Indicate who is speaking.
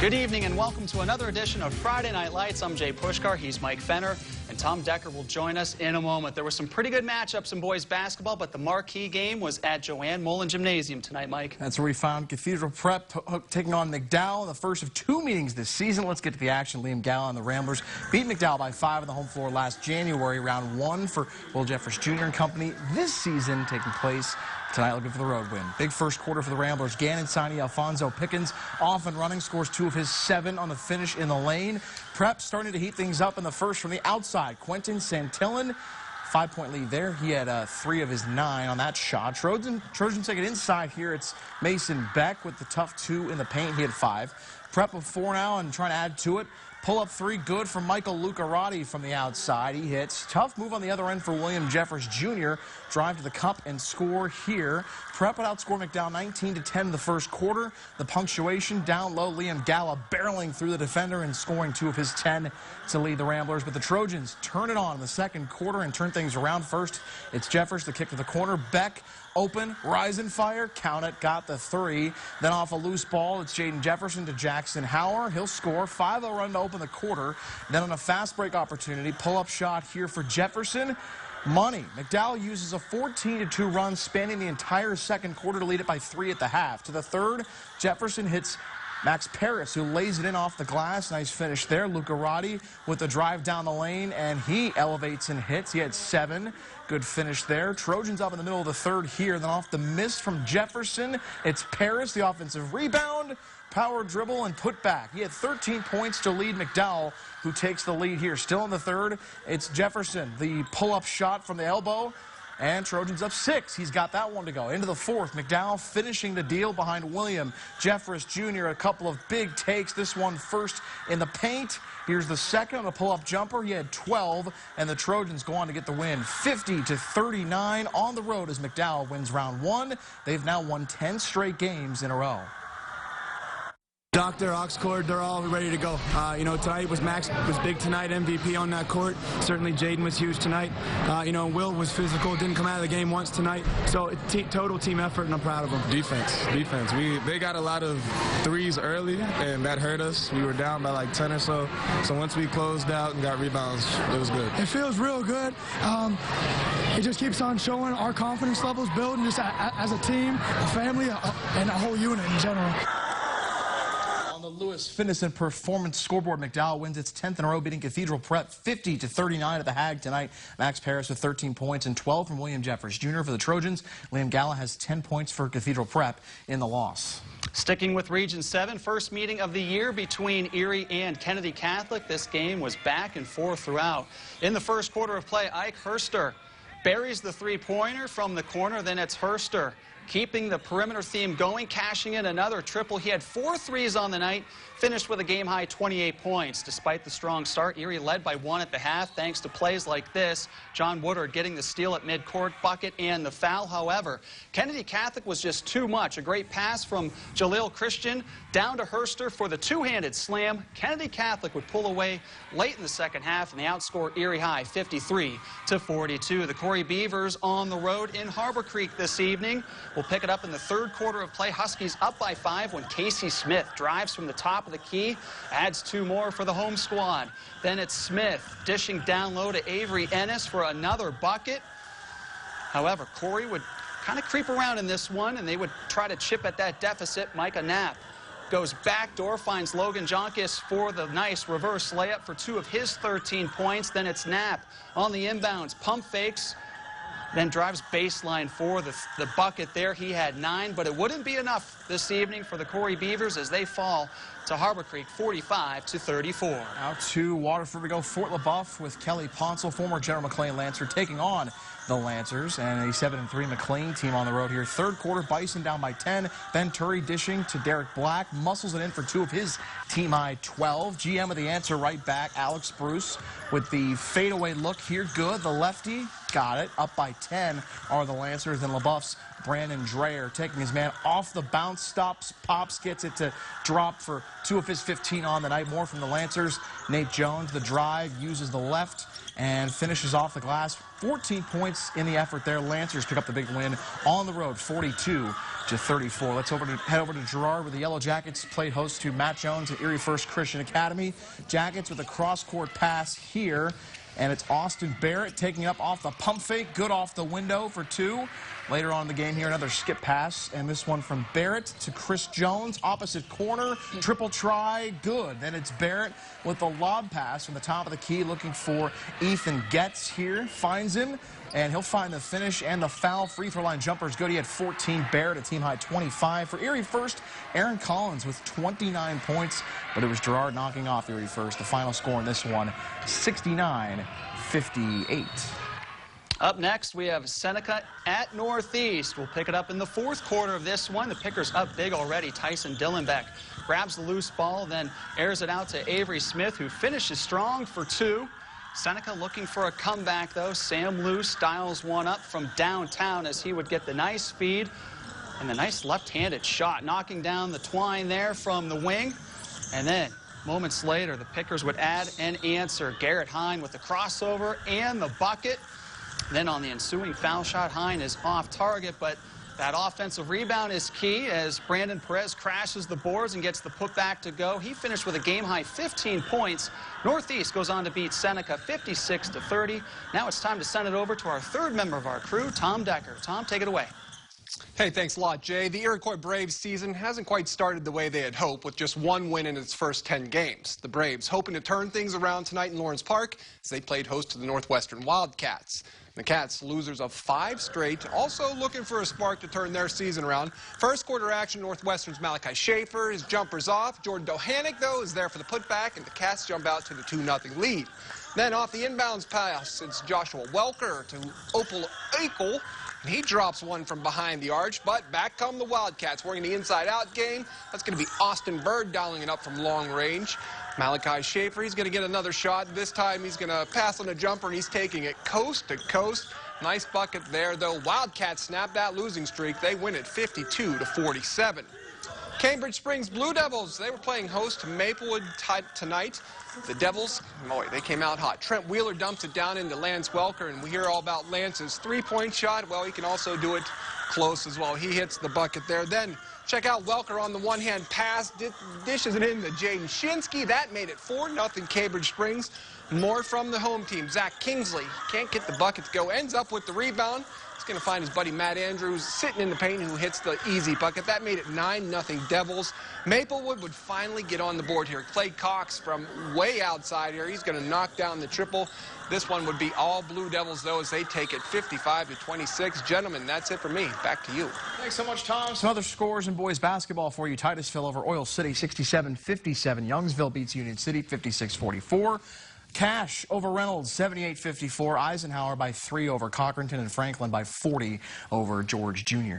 Speaker 1: Good evening and welcome to another edition of Friday Night Lights. I'm Jay Pushkar, he's Mike Fenner, and Tom Decker will join us in a moment. There were some pretty good matchups in boys basketball, but the marquee game was at Joanne Mullen Gymnasium tonight, Mike.
Speaker 2: That's where we found Cathedral Prep taking on McDowell in the first of two meetings this season. Let's get to the action. Liam Galla and the Ramblers beat McDowell by 5 on the home floor last January, round 1 for Will Jeffress Jr. and company. This season taking place tonight, looking for the road win. Big first quarter for the Ramblers. Gannon signee Alfonso Pickens off and running, scores 2 of his 7 on the finish in the lane. Prep starting to heat things up in the first from the outside. Quentin Santillan, 5-point lead there. He had 3 of his 9 on that shot. Trojans take it inside here. It's Mason Beck with the tough 2 in the paint. He had 5. Prep of 4 now and trying to add to it. Pull-up 3, good from Michael Lucarati from the outside. He hits. Tough move on the other end for William Jeffress Jr. Drive to the cup and score here. Prep would outscore McDowell 19-10 in the first quarter. The punctuation down low. Liam Galla barreling through the defender and scoring 2 of his 10 to lead the Ramblers. But the Trojans turn it on in the second quarter and turn things around. First, it's Jeffress, the kick to the corner. Beck open, rise and fire, count it, got the 3. Then off a loose ball, it's Jaden Jefferson to Jackson Hauer. He'll score. 5-0 run to open the quarter. Then on a fast break opportunity, pull-up shot here for Jefferson. Money. McDowell uses a 14-2 run spanning the entire second quarter to lead it by 3 at the half. To the third, Jefferson hits Max Paris, who lays it in off the glass. Nice finish there. Lucarati with the drive down the lane, and he elevates and hits. He had 7. Good finish there. Trojans up in the middle of the third here. Then off the miss from Jefferson, it's Paris, the offensive rebound, power dribble, and put back. He had 13 points to lead McDowell, who takes the lead here. Still in the third, it's Jefferson, the pull-up shot from the elbow. And Trojans up 6. He's got that one to go. Into the fourth, McDowell finishing the deal behind William Jeffress Jr. A couple of big takes. This one first in the paint. Here's the second on a pull-up jumper. He had 12, and the Trojans go on to get the win. 50-39 on the road as McDowell wins round 1. They've now won 10 straight games in a row.
Speaker 3: Doctor, Oxcord, they're all ready to go. Tonight Max was big tonight, MVP on that court. Certainly Jaden was huge tonight. Will was physical, didn't come out of the game once tonight. So total team effort, and I'm proud of them.
Speaker 4: Defense. They got a lot of 3s early, and that hurt us. We were down by like 10 or so. So once we closed out and got rebounds, it was good.
Speaker 5: It feels real good. It just keeps on showing our confidence levels building just as a team, a family, and a whole unit in general.
Speaker 2: The Lewis Finnison Performance Scoreboard, McDowell wins its 10th in a row, beating Cathedral Prep 50-39 at the Hag tonight. Max Paris with 13 points and 12 from William Jeffress Jr. for the Trojans. Liam Galla has 10 points for Cathedral Prep in the loss.
Speaker 1: Sticking with Region 7, first meeting of the year between Erie and Kennedy Catholic. This game was back and forth throughout. In the first quarter of play, Ike Herster buries the 3-pointer from the corner. Then it's Herster keeping the perimeter theme going, cashing in another triple. He had 4 threes on the night, finished with a game-high 28 points. Despite the strong start, Erie led by 1 at the half thanks to plays like this. John Woodard getting the steal at midcourt, bucket, and the foul. However, Kennedy Catholic was just too much. A great pass from Jaleel Christian down to Herster for the two-handed slam. Kennedy Catholic would pull away late in the second half, and they outscore Erie High 53-42. The Corey Beavers on the road in Harbor Creek this evening. We'll pick it up in the third quarter of play. Huskies up by 5 when Casey Smith drives from the top of the key, adds 2 more for the home squad. Then it's Smith dishing down low to Avery Ennis for another bucket. However, Corey would kind of creep around in this one, and they would try to chip at that deficit. Micah Knapp goes backdoor, finds Logan Jonkis for the nice reverse layup for 2 of his 13 points. Then it's Knapp on the inbounds, pump fakes, then drives baseline for the bucket there. He had 9, but it wouldn't be enough this evening for the Corey Beavers as they fall to Harbor Creek 45-34.
Speaker 2: Out to Waterford we go. Fort LaBeouf with Kelly Ponsel, former General McLean Lancer, taking on the Lancers, and a 7-3 McLean team on the road here. Third quarter, Bison down by 10. Ben Turry dishing to Derek Black, muscles it in for 2 of his team-high 12. GM with the answer right back, Alex Bruce with the fadeaway look here. Good. The lefty got it. Up by 10 are the Lancers, and LaBeouf's Brandon Dreyer taking his man off the bounce, stops, pops, gets it to drop for 2 of his 15 on the night. More from the Lancers. Nate Jones, the drive, uses the left and finishes off the glass. 14 points in the effort there. Lancers pick up the big win on the road, 42-34. Let's head over to Girard, where the Yellow Jackets played host to Matt Jones at Erie First Christian Academy. Jackets with a cross-court pass here. And it's Austin Barrett taking up off the pump fake. Good off the window for 2. Later on in the game here, another skip pass. And this one from Barrett to Chris Jones. Opposite corner. Triple try. Good. Then it's Barrett with the lob pass from the top of the key, looking for Ethan Getz here. Finds him. And he'll find the finish and the foul. Free throw line jumper is good. He had 14. Barrett, a team-high 25. For Erie First, Aaron Collins with 29 points. But it was Girard knocking off Erie First. The final score in this one, 69-58.
Speaker 1: Up next, we have Seneca at Northeast. We'll pick it up in the 4th quarter of this one. The Pickers up big already. Tyson Dillenbeck grabs the loose ball, then airs it out to Avery Smith, who finishes strong for 2. Seneca looking for a comeback, though. Sam Luce dials one up from downtown as he would get the nice feed and the nice left-handed shot, knocking down the twine there from the wing. And then moments later, the Pickers would add an answer. Garrett Hine with the crossover and the bucket. Then on the ensuing foul shot, Hine is off target, but that offensive rebound is key as Brandon Perez crashes the boards and gets the putback to go. He finished with a game-high 15 points. Northeast goes on to beat Seneca 56-30. Now it's time to send it over to our 3rd member of our crew, Tom Decker. Tom, take it away.
Speaker 6: Hey, thanks a lot, Jay. The Iroquois Braves season hasn't quite started the way they had hoped, with just 1 win in its first 10 games. The Braves hoping to turn things around tonight in Lawrence Park as they played host to the Northwestern Wildcats. The Cats, losers of 5 straight, also looking for a spark to turn their season around. First quarter action, Northwestern's Malachi Schaefer, his jumper's off. Jordan Dohanik, though, is there for the putback, and the Cats jump out to the 2-0 lead. Then off the inbounds pass, it's Joshua Welker to Opal Eichel. He drops one from behind the arch, but back come the Wildcats, working the inside-out game. That's going to be Austin Bird dialing it up from long range. Malachi Schaefer, he's going to get another shot. This time he's going to pass on a jumper, and he's taking it coast to coast. Nice bucket there, though. Wildcats snap that losing streak. They win it 52-47. Cambridge Springs Blue Devils, they were playing host to Maplewood tonight. The Devils, boy, they came out hot. Trent Wheeler dumps it down into Lance Welker, and we hear all about Lance's 3-point shot. Well, he can also do it close as well. He hits the bucket there. Then check out Welker on the one-hand pass, dishes it in to Jaden Shinsky. That made it 4-0 Cambridge Springs. More from the home team. Zach Kingsley can't get the bucket to go, ends up with the rebound. He's going to find his buddy Matt Andrews sitting in the paint, who hits the easy bucket. That made it 9-0 Devils. Maplewood would finally get on the board here. Clay Cox from way outside here. He's going to knock down the triple. This one would be all Blue Devils, though, as they take it 55-26. Gentlemen, that's it for me. Back to you.
Speaker 2: Thanks so much, Tom. Some other scores in boys basketball for you. Titusville over Oil City, 67-57. Youngsville beats Union City, 56-44. Cash over Reynolds, 78-54. Eisenhower by 3 over Cochranton, and Franklin by 40 over George Jr.